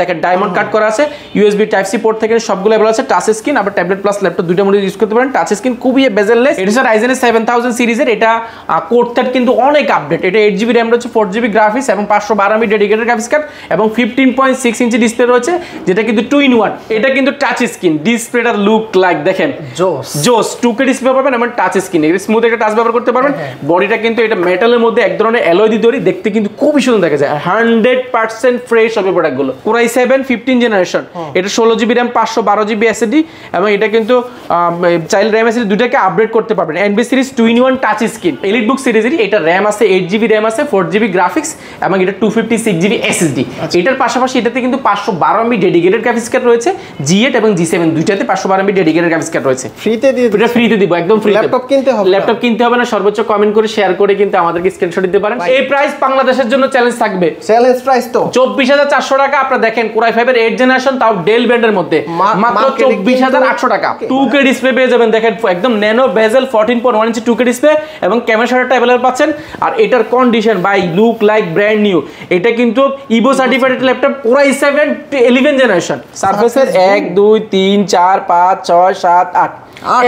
দেখেন diamond cut করা আছে, ইউএসবি টাইপ সি পোর্ট থেকে সবগুলো अवेलेबल আছে, টাচ স্ক্রিন আবার ট্যাবলেট প্লাস ল্যাপটপ দুইটা মোডে ইউজ করতে পারেন। টাচ স্ক্রিন খুবই বেজেললেস। এটা হচ্ছে Ryzen 7000 সিরিজের, এটা কোর থ্রেড কিন্তু অনেক আপডেট। এটা 8GB RAM রয়েছে, 4GB গ্রাফিক্স এবং 512 MB ডেডিকেটেড গ্রাফিক্স কার্ড এবং 15.6 ইঞ্চি ডিসপ্লে রয়েছে, যেটা কিন্তু 2-in-1। এটা কিন্তু টাচ স্ক্রিন, ডিসপ্লেটা লুক লাইক দেখেন জোস 2K ডিসপ্লে পাবেন এবং টাচ স্ক্রিন, এটা স্মুথ একটা টাচ ব্যবহার করতে পারবেন। বডিটা কিন্তু এটা মেটালের মধ্যে এক ধরনের অ্যালয় দিয়ে তৈরি, দেখতে কিন্তু খুবই সুন্দর দেখা যায়। 100% ফ্রেশ হবে প্রোডাক্টগুলো। Core i7 15 জেনারেশন, এটা 16GB RAM 512GB SSD এবং এটা কিন্তু চাইল্ড RAM SSD দুটাকে আপডেট করতে পারবেন। NB series 2-in-1 touch screen, EliteBook সিরিজের এটা RAM আছে 8GB RAM আছে, 4GB গ্রাফিক্স এবং এটা 256GB SSD। এটার পাশাপাশি এটাতে কিন্তু 512 MB ডেডিকেটেড গ্রাফিক্স কার্ড রয়েছে, G8 এবং G7 দুইটাতে 512 MB ডেডিকেটেড গ্রাফিক্স কার্ড রয়েছে। ফ্রিতে দিয়ে এটা ফ্রিতে দিব, একদম ফ্রি। ল্যাপটপ কিনতে হবে না, সর্বোচ্চ কমেন্ট করে শেয়ার করে কিন্তু আমাদেরকে স্ক্রিনশট দিতে পারেন। এই প্রাইস বাংলাদেশের জন্য চ্যালেঞ্জ থাকবে, চ্যালেঞ্জ প্রাইস তো 24400 টাকা। আপনারা দেখেন Core i5 এর 8 জেনারেশন, তাও ডেল ব্র্যান্ডের মধ্যে মাত্র 24800 টাকা। 2K ডিসপ্লে পেয়ে যাবেন, দেখেন একদম ন্যানো বেজেল 14.1 ইঞ্চি 2K ডিসপ্লে এবং ক্যামেরা শাটারটা अवेलेबल পাচ্ছেন। আর এটার কন্ডিশন ভাই লুক লাইক ব্র্যান্ড নিউ। এটা কিন্তু Evo certified laptop, Core i7 11 generation, সারফেসের 1 2 3 4 5 6 7 8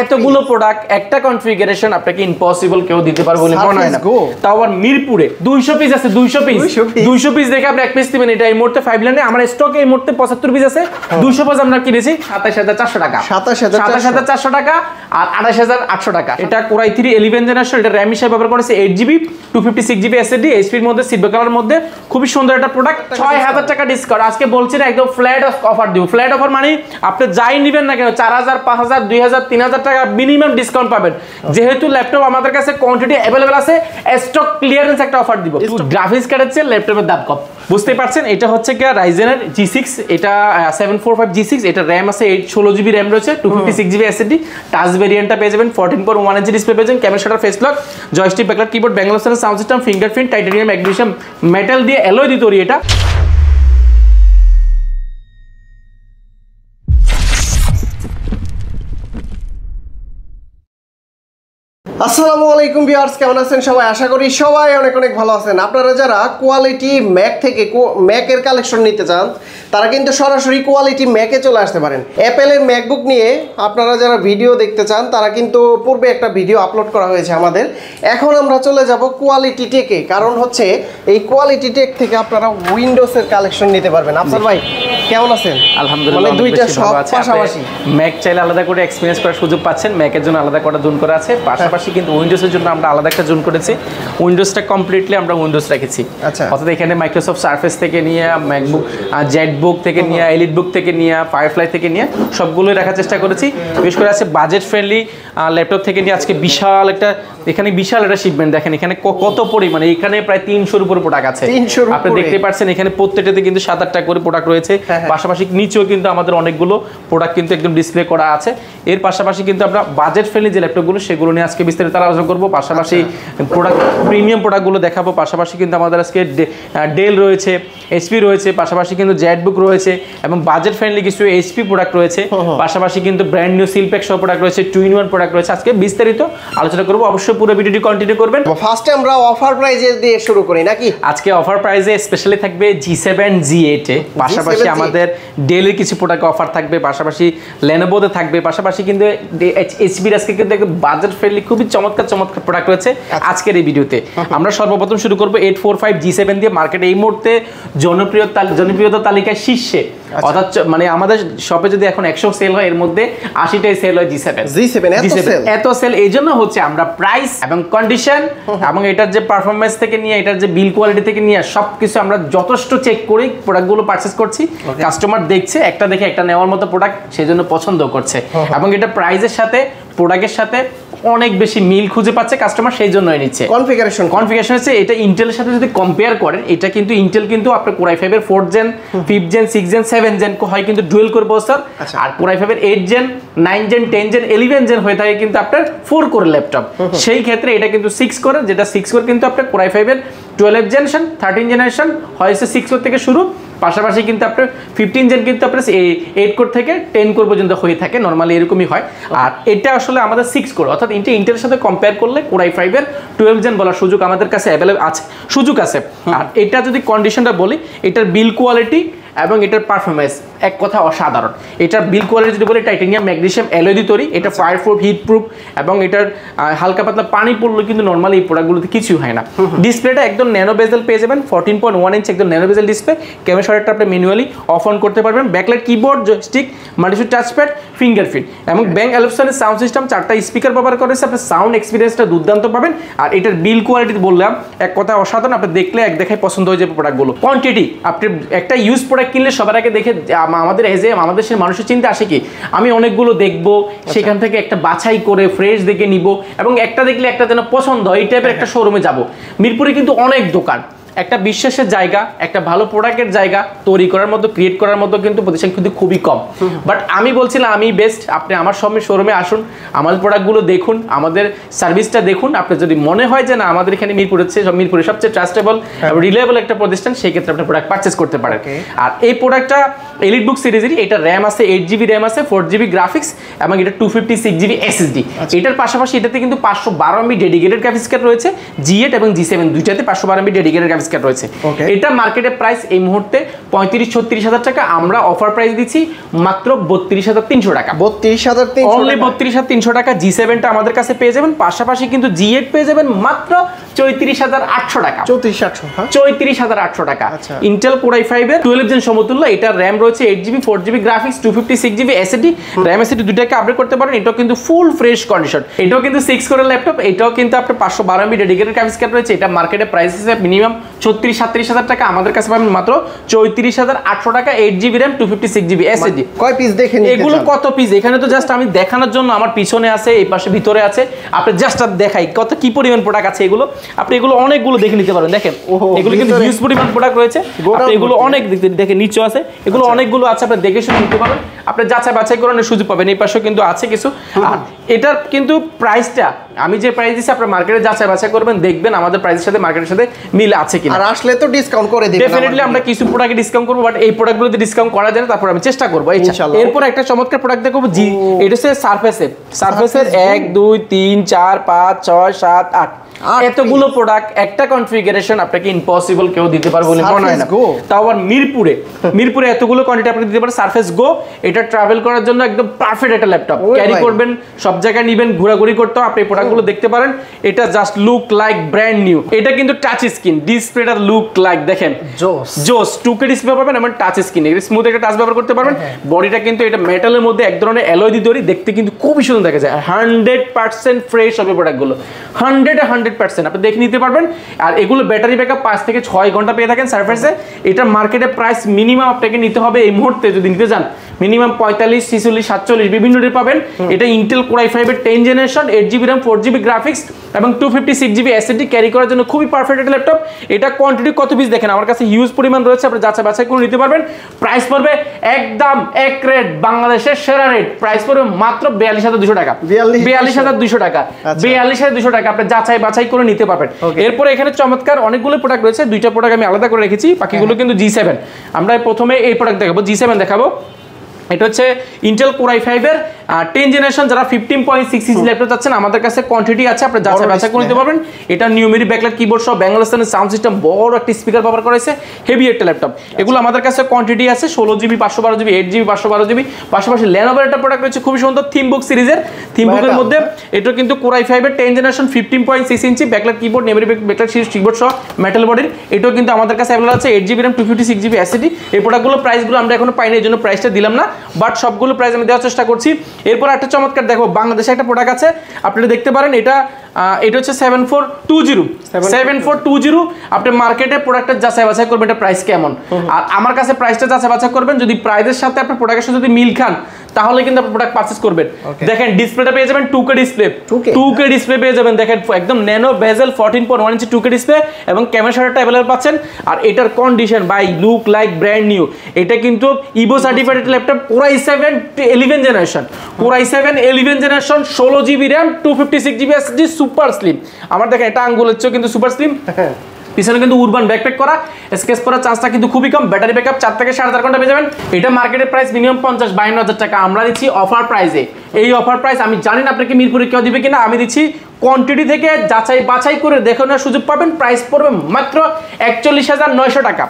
এতগুলো প্রোডাক্ট একটা কনফিগারেশন আপনাকে ইম্পসিবল কেউ দিতে পারবে বলে মনে হয় না। তাও আবার মিরপুরে 200 পিস আছে, 200 পিস দেখে আপনি এক পিস দিবেন। এটা এই মুহূর্তে 5 লাইনে আমার স্টকে এই মুহূর্তে 75 পিস আছে, 200 পিস আমরা কিনেছি 27400 টাকা, 27400 টাকা আর 28800 টাকা। এটা Core i3 11 জেনারেশন, এটা RAM হিসেবে ব্যবহার করেছে 8GB 256GB SSD, এইচপির মধ্যে সিলভার কালারের মধ্যে, খুবই সুন্দর একটা প্রোডাক্ট। 6000 টাকা ডিসকাউন্ট আজকে বলছি না, একদম ফ্ল্যাট অফার দিব। ফ্ল্যাট অফার মানে আপনি যাই নেবেন না কেন 4000 5000 2000 3000 টাকা মিনিমাম ডিসকাউন্ট পাবেন। যেহেতু ল্যাপটপ আমাদের কাছে কোয়ান্টিটি अवेलेबल আছে, স্টক ক্লিয়ারেন্স একটা অফার দিব। গ্রাফিক্স কার্ডের চেয়ে ল্যাপটপের দাম কম, বুঝতে পারছেন। এটা হচ্ছে কি Ryzen এর G6, এটা 745 G6, এটা RAM আছে 16GB RAM রয়েছে, 256GB SSD, টাচ ভেরিয়েন্টটা পেয়ে যাবেন, 14.1 ইঞ্চি ডিসপ্লে পেয়ে যাবেন, camera shutter face lock, joystick backlight keyboard, Bangalore sound system, fingerprint, titanium magnesium metal দিয়ে অ্যালয় দিয়ে তৈরি এটা। আসসালামু আলাইকুম ভিউয়ার্স, কেমন আছেন সবাই? আশা করি সবাই অনেক অনেক ভালো আছেন। আপনারা যারা কোয়ালিটি ম্যাক থেকে ম্যাকের কালেকশন নিতে চান তারা কিন্তু সরাসরি কোয়ালিটি ম্যাকে চলে আসতে পারেন। অ্যাপেলের ম্যাকবুক নিয়ে আপনারা যারা ভিডিও দেখতে চান তারা কিন্তু পূর্বে একটা ভিডিও আপলোড করা হয়েছে আমাদের। এখন আমরা চলে যাব কোয়ালিটি টেকে, কারণ হচ্ছে এই কোয়ালিটি টেক থেকে আপনারা উইন্ডোজের কালেকশন নিতে পারবেন। আফসার ভাই কেমন আছেন? আলহামদুলিল্লাহ, দুইটা সব পাশাপাশি। ম্যাক চাইলে আলাদা করে এক্সপেরিয়েন্স করার সুযোগ পাচ্ছেন, ম্যাকের জন্য আলাদা করে জোন করা আছে, পাশাপাশি কিন্তু উইন্ডোজের জন্য আমরা আলাদা একটা জোন করেছি। উইন্ডোজটা কমপ্লিটলি আমরা উইন্ডোজ রেখেছি। অর্থাৎ এখানে মাইক্রোসফট সারফেস থেকে নিয়ে ম্যাকবুক, জেটবুক থেকে নিয়ে, এলিটবুক থেকে নিয়ে, ফায়ারফ্লাই থেকে নিয়ে সবগুলোই রাখার চেষ্টা করেছি। বিশেষ করে আছে বাজেট ফ্রেন্ডলি ল্যাপটপ থেকে নিয়ে আজকে বিশাল একটা শিপমেন্ট। দেখেন এখানে কত পরিমাণে, এখানে প্রায় 300-র উপর প্রোডাক্ট আছে। আপনি দেখতে পাচ্ছেন এখানে প্রত্যেকটাতে কিন্তু 7-8টা করে প্রোডাক্ট রয়েছে। পাশাপাশি নিচেও কিন্তু আমাদের অনেকগুলো প্রোডাক্ট কিন্তু একদম ডিসপ্লে করা আছে। এর পাশাপাশি কিন্তু আমরা বাজেট ফ্রেন্ডলি যে ল্যাপটপগুলো সেগুলো নিয়ে আজকে বিস্তারিত আলোচনা করবো। পাশাপাশি প্রোডাক্ট প্রিমিয়াম প্রোডাক্টগুলো দেখাবো। পাশাপাশি কিন্তু আমাদের আজকে ডেল রয়েছে, এইচপি রয়েছে, পাশাপাশি কিন্তু জেটবুক রয়েছে এবং বাজেট ফ্রেন্ডলি কিছু এইচপি প্রোডাক্ট রয়েছে। পাশাপাশি কিন্তু ব্র্যান্ড নিউ সিলপ্যাক সহ প্রোডাক্ট রয়েছে, 2-in-1 প্রোডাক্ট রয়েছে। আজকে বিস্তারিত আলোচনা করবো, অবশ্যই পুরো ভিডিওটি কন্টিনিউ করবেন। ফার্স্টে আমরা অফার প্রাইজে দিয়ে শুরু করি নাকি? আজকে অফার প্রাইজে স্পেশালি থাকবে G7 G8 এ, পাশাপাশি আমাদের ডেলের কিছু প্রোডাক্ট অফার থাকবে, পাশাপাশি লেনোভোতে থাকবে, পাশাপাশি কিন্তু এইচপির আজকে কিন্তু বাজেট ফ্রেন্ডলি খুবই চমৎকার প্রোডাক্ট রয়েছে আজকের এই ভিডিওতে। আমরা সর্বপ্রথম শুরু করবো 845 G7 দিয়ে। মার্কেটে এই মুহূর্তে জনপ্রিয়তা তালিকায় শীর্ষে, অর্থাৎ মানে আমাদের শপে যদি এখন 100 সেল হয় এর মধ্যে 80টাই সেল হয় G7। এত সেল এই জন্য হচ্ছে আমরা প্রাইস এবং কন্ডিশন এবং এটার যে পারফরমেন্স থেকে নিয়ে এটার যে বিল কোয়ালিটি থেকে নিয়ে সবকিছু আমরা যথেষ্ট চেক করে প্রোডাক্টগুলো পারচেজ করছি। কাস্টমার দেখছে, একটা দেখে একটা নেওয়ার মতো প্রোডাক্ট সেই জন্য পছন্দ করছে এবং এটা প্রাইসের সাথে প্রোডাক্টের সাথে অনেক বেশি মিল খুঁজে পাচ্ছে কাস্টমার, সেই জন্যই নিচ্ছে। কনফিগারেশন হচ্ছে এটা ইন্টেলের সাথে যদি কম্পেয়ার করেন, এটা কিন্তু ইন্টেল কিন্তু আপনার Core i5 এর 4th gen 5th gen 6th gen 7th gen হয় কিন্তু ডুয়েল কোর প্রসেসর, আর Core i5 এর 8th gen 9th gen 10th gen 11th gen হয়ে থাকে কিন্তু আপনার 4 কোরের ল্যাপটপ। সেই ক্ষেত্রে এটা কিন্তু 6 কোরের, যেটা 6 কোর কিন্তু আপনার Core i5 এর 12th জেনারেশন 13th জেনারেশন হয়েছে 6 কোর থেকে শুরু, পাশাপাশি কিন্তু আপনার 15 জেন কিন্তু আপনার 8 কোর থেকে 10 কোর পর্যন্ত হয়ে থাকে, নরমালি এরকমই হয়। আর এটা আসলে আমাদের 6 কোর, অর্থাৎ ইন্টেলের সাথে কম্পেয়ার করলে Core i5 এর 12 জেন বলার সুযোগ আমাদের কাছে অ্যাভেলেবল আছে, সুযোগ আছে। আর এটা যদি কন্ডিশনটা বলি, এটার বিল কোয়ালিটি এবং এটার পারফরমেন্স এক কথা অসাধারণ। এটার বিল কোয়ালিটি যদি বলি টাইটানিয়াম ম্যাগনেসিয়াম অ্যালয় দিয়ে তৈরি, এটা ফায়ার প্রুফ, হিট প্রুফ এবং এটার হালকা পাতলা পানি পড়লে কিন্তু নর্মালি এই প্রোডাক্টগুলোতে কিছুই হয় না। ডিসপ্লেটা একদম ন্যানো বেজেল পেয়ে যাবেন, 14.1 ইঞ্চ একদম ন্যানো বেজেল ডিসপ্লে। ক্যামেরাটা আপনি ম্যানুয়ালি অফ অন করতে পারবেন। Backlight keyboard, joystick, multipad touchpad, fingerprint এবং ব্যাং অ্যালপসনের সাউন্ড সিস্টেম, 4টা স্পিকার ব্যবহার করেছে। আপনি সাউন্ড এক্সপিরিয়েন্সটা দুর্দান্ত পাবেন। আর এটার বিল কোয়ালিটি বললাম এক কথা অসাধারণ, আপনি দেখলে এক দেখায় পছন্দ হয়ে যাবে প্রোডাক্টগুলো। কোয়ান্টিটি, আপনি একটা ইউজ প্রোডাক্ট কিনলে সবার আগে দেখে আমাদের এজে আমাদের দেশের মানুষের চিন্তা আসে কি আমি অনেকগুলো দেখবো, সেখান থেকে একটা বাছাই করে ফ্রেশ দেখে নিব এবং একটা দেখলে একটা যেন পছন্দ হয় এই টাইপের একটা শোরুমে যাব। মিরপুরে কিন্তু অনেক দোকান, একটা বিশ্বাসের জায়গা, একটা ভালো প্রোডাক্টের জায়গা তৈরি করার মতো, ক্রিয়েট করার মতো কিন্তু প্রতিষ্ঠান কিন্তু খুবই কম। বাট আমি বলছিলাম আমি বেস্ট, আপনি আমার সঙ্গে শোরুমে আসুন, আমাদের প্রোডাক্টগুলো দেখুন, আমাদের সার্ভিসটা দেখুন। আপনি যদি মনে হয় যে না আমাদের এখানে মিরপুরের সবচেয়ে ট্রাস্টেবল এবং রিলায়েবল একটা প্রতিষ্ঠান, সেই ক্ষেত্রে আপনি প্রোডাক্ট পারচেস করতে পারেন। আর এই প্রোডাক্টটা এলিট বুক সিরিজেরই, এটা র্যাম আছে 8GB র্যাম আছে, 4GB গ্রাফিক্স এবং এটা 256GB SSD। এটার পাশাপাশি এটাতে কিন্তু 512MB ডেডিকেটেড গ্রাফিক্স কার্ড রয়েছে, G8 এবং G7 দুইটাতে 512MB ডেডিকেটেড গ্রাফিক্স কার্ড রয়েছে। এটা মার্কেটে প্রাইস এই মুহূর্তে 35-36 হাজার টাকা, আমরা অফার প্রাইস দিচ্ছি মাত্র 32,300 টাকা। 32,300 অনলি 32,300 টাকা। G7টা আমাদের কাছে পেয়ে যাবেন, পাশাপাশি কিন্তু G8 পেয়ে যাবেন মাত্র 34,800 টাকা। 34,800 টাকা। ইন্টেল কোর i5 এর 12 জেন সমতুল্য, এটা র্যাম রয়েছে 8GB, 4GB graphics, 256GB SSD, RAM SSD দুটাকে আপডেট করতে পারেন। এটাও কিন্তু ফুল ফ্রেশ কন্ডিশন, এটাও কিন্তু 6 কোরের ল্যাপটপ, এটাও কিন্তু আপনার 512MB ডেডিকেটেড গ্রাফিক্স কার্ড রয়েছে। এটা মার্কেটে প্রাইস আছে মিনিমাম 36-37 হাজার টাকা, আমাদের কাছে পাবেন মাত্র 34,800 টাকা। 8GB RAM, 256GB SSD। কয় পিস দেখেন এগুলো কত পিস, এখানে তো জাস্ট আমি দেখানোর জন্য, আমার পিছনে আছে, এই পাশে ভিতরে আছে, আপনি জাস্ট দেখাই কত কি পরিমাণ প্রোডাক্ট আছে। এগুলো আপনি এগুলো অনেকগুলো দেখে নিতে পারেন। দেখেন এগুলো কিন্তু হিউজ পরিমাণ প্রোডাক্ট রয়েছে, এগুলো অনেক দেখেন নিচে আছে, এগুলো অনেকগুলো আছে, আপনি দেখে শুনে নিতে পারেন, আপনি যাচাই বাছাই করানোর সুযোগ পাবেন। এই পাশেও কিন্তু আছে কিছু। আর এটার কিন্তু প্রাইসটা আমি যে প্রাইস দিচ্ছি আপনার মার্কেটে যাচাই বাছাই করবেন, দেখবেন আমাদের প্রাইসের সাথে মার্কেটের সাথে মিল আছে কিনা। আর আসলে তো ডিসকাউন্ট করে দিবেন, ডেফিনেটলি আমরা কিছু প্রোডাক্টে ডিসকাউন্ট করব, বাট এই প্রোডাক্টগুলোতে ডিসকাউন্ট করা যায় না, তারপর আমি চেষ্টা করব ইনশাআল্লাহ। এরপর একটা চমৎকার প্রোডাক্ট দেখাবো, এটা হচ্ছে সারফেসের 1 2 3 4 5 6 7 8 এতগুলো প্রোডাক্ট একটা কনফিগারেশন আপনাকে ইম্পসিবল কেউ দিতে পারবে বলে মনে হয় না। তাও আবার মিরপুরে এতগুলো কোয়ান্টিটি আপনি দিতে পারেন। সারফেস গো, এটা ট্রাভেল করার জন্য একদম পারফেক্ট একটা ল্যাপটপ, ক্যারি করবেন, সব জায়গায় নেবেন, ঘোরাঘুরি করতে আপনি এই প্রোডাক্টগুলো দেখতে পারেন। এটা just look like brand new. এটা কিন্তু টাচ স্ক্রিন, ডিসপ্লেটা লুক লাইক দেখেন জোস 2K ডিসপ্লে পাবেন এবং টাচ স্ক্রিন, এটা স্মুথ একটা টাচ ব্যবহার করতে পারবেন। বডিটা কিন্তু এটা মেটালের মধ্যে এক ধরনের অ্যালয় দিয়ে তৈরি, দেখতে কিন্তু খুবই সুন্দর দেখা যায়। 100% ফ্রেশ হবে প্রোডাক্টগুলো, 100% আপনি দেখে নিতে পারবেন। আর এগুলো ব্যাটারি ব্যাকআপ 5 থেকে 6 ঘন্টা পেয়ে থাকেন সারফেসে। এটা মার্কেটে প্রাইস মিনিমাম আপনাকে নিতে হবে এই মুহূর্তে যদি নিতে যান মিনিমাম 45, 46, 47 বিভিন্ন রেট পাবেন। এটা ইন্টেল কোর i5 এর 10 generation, 8GB RAM, 4GB graphics এবং 256GB SSD ক্যারি করার জন্য খুবই পারফেক্ট একটা ল্যাপটপ। এটা কোয়ান্টিটি কত পিস দেখেন, আমার কাছে হিউজ পরিমাণ রয়েছে, আপনি যাচাই বাছাই করে নিতে পারবেন। প্রাইস পড়বে একদম এক রেট, বাংলাদেশের সেরা রেট, প্রাইস পড়বে মাত্র 42,200 টাকা। 42,200 টাকা, 42,200 টাকা আপনি যাচাই বাছাই করে নিতে পারবেন। এরপরে এখানে চমৎকার অনেকগুলো প্রোডাক্ট রয়েছে, দুইটা প্রোডাক্ট আমি আলাদা করে রেখেছি, বাকিগুলো কিন্তু G7। আমরা প্রথমে এই প্রোডাক্ট দেখাবো, G7 দেখাবো। এটা হচ্ছে ইন্টেল কোর i5 এর 10 জেনারেশন, যারা 15.6 ইঞ্চি ল্যাপটপ চাচ্ছেন আমাদের কাছে কোয়ান্টিটি আছে, আপনি যাচাই বাছাই করে নিতে পারবেন। এটা নিউমেরিক ব্যাকলাইট কিবোর্ড সহ ব্যাঙ্গলস্টানের সাউন্ড সিস্টেম, বড় একটা স্পিকার ব্যবহার করা হয়েছে, হেভি একটা ল্যাপটপ। এগুলো আমাদের কাছে কোয়ান্টিটি আছে 16GB, 512GB, 8GB, 512GB। পাশাপাশি লেনোভোর একটা প্রোডাক্ট রয়েছে খুবই সুন্দর, থিমবুক সিরিজের। থিমবুকের মধ্যে এটা কিন্তু কোর i5 এর 10 generation, 15.6 inch backlight keyboard, numeric backlight series keyboard সহ মেটাল বডির। এটাও কিন্তু আমাদের কাছে अवेलेबल আছে, 8GB র্যাম, 256GB SSD। এই প্রোডাক্টগুলো প্রাইসগুলো আমরা এখনো পাইনি, এই জন্য প্রাইসটা দিলাম না, বাট সবগুলো প্রাইস আমি দেওয়ার চেষ্টা করছি। এরপর একটা চমৎকার দেখো, বাংলাদেশে একটা প্রোডাক্ট আছে, আপনারা দেখতে পারেন। এটা হচ্ছে 7420। আপনি মার্কেটে প্রোডাক্টের যাচাই বাছাই করবেন এটা প্রাইস কেমন, আর আমার কাছে প্রাইসটা যাচাই বাছাই করবেন। যদি প্রাইসের সাথে আপনার প্রোডাক্টের সাথে যদি মিল খান তাহলে কিন্তু আপনি প্রোডাক্ট পারচেজ করবেন। দেখেন ডিসপ্লেটা পেয়ে যাবেন 2K ডিসপ্লে, 2K ডিসপ্লে পেয়ে যাবেন। দেখেন একদম ন্যানো বেজেল 14.1 ইঞ্চি 2K ডিসপ্লে এবং ক্যামেরাটা अवेलेबल পাচ্ছেন। আর এটার condition by look like brand new. এটা কিন্তু Evo certified laptop, core i7 11 generation, core i7 11 generation, 16GB RAM, 256GB SSD, super slim. আমার দেখেন এটা আঙ্গুলের চেয়েও কিন্তু সুপার স্লিম। পিছনে কিন্তু উরবান ব্যাকপ্যাক করা, স্কেচ করার চান্সটা কিন্তু খুবই কম, ব্যাটারি ব্যাকআপ 4 থেকে 4.5 ঘন্টা পেয়ে যাবেন। এটা মার্কেটের প্রাইস মিনিমাম 50-52 টাকা, আমরা দিচ্ছি অফার প্রাইসে। এই অফার প্রাইস আমি জানি না আপনাকে মিরপুরে কেউ দিবে কিনা, আমি দিচ্ছি কোয়ান্টিটি থেকে যাচাই বাছাই করে দেখানোর সুযোগ পাবেন। প্রাইস পড়বে মাত্র 41,900 টাকা,